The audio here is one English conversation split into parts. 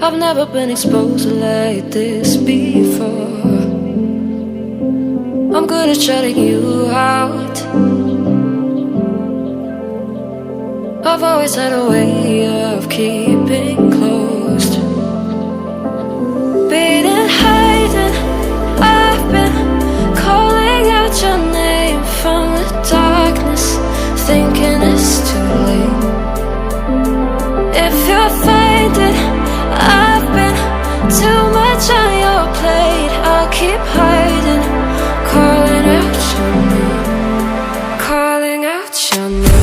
I've never been exposed like this before. I'm good at shutting you out. I've always had a way of keeping closed. Beating, hiding, I've been calling out your name from the darkness, thinking it's too late. If you'll find it, I've been too much on your plate. I'll keep hiding, calling out your name, calling out your name.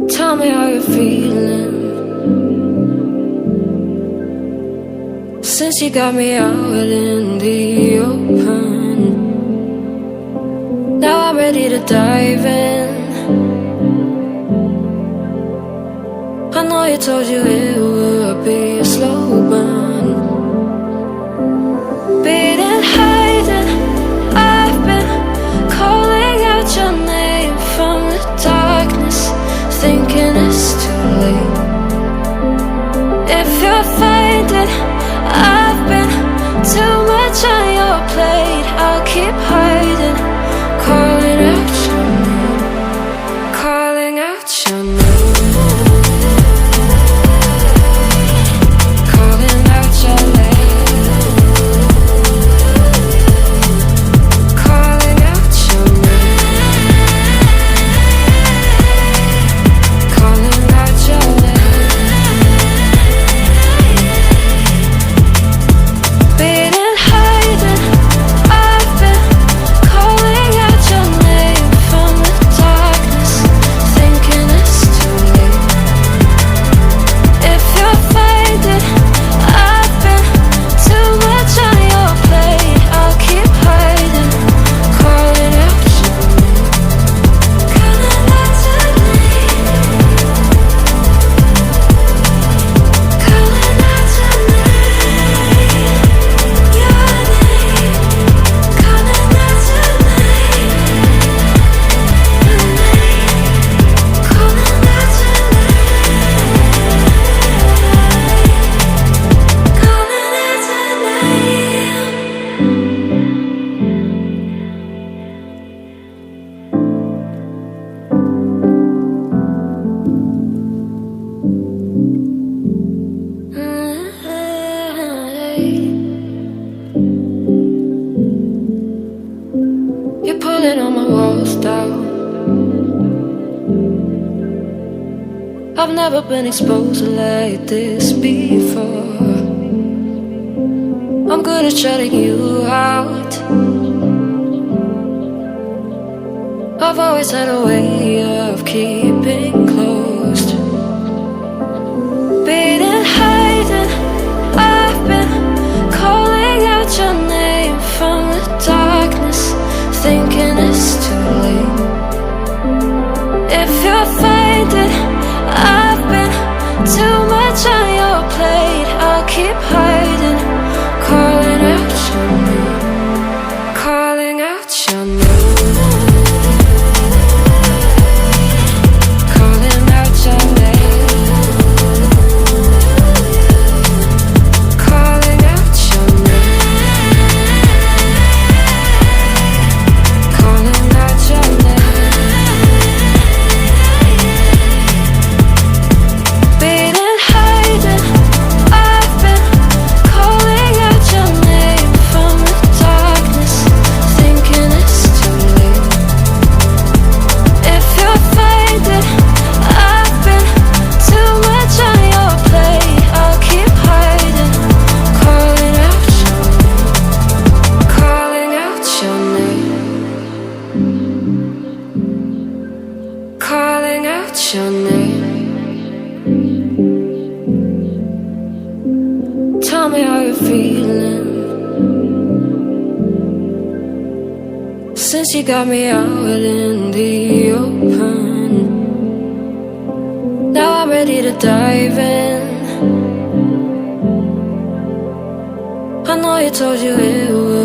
Tell me how you're feeling since you got me out in the open. Now I'm ready to dive in. I know you told you it would be a slow burn. Beating, hiding, I've been calling out your name from the darkness, thinking it's too late. If you'll find it, I've been too much on your plate. I'll keep hiding, calling out your name, calling out your name. You're pulling all my walls down. I've never been exposed like this before. I'm good at shutting you out. I've always had a way of keeping closed. Beating, hiding, I've been calling out your name from the darkness, thinking it's too late. If you'll find it, I've been too much on your plate. I'll keep hiding, calling out your name, calling out your name. Too your name. Tell me how you're feeling since you got me out in the open. Now I'm ready to dive in. I know you told you it would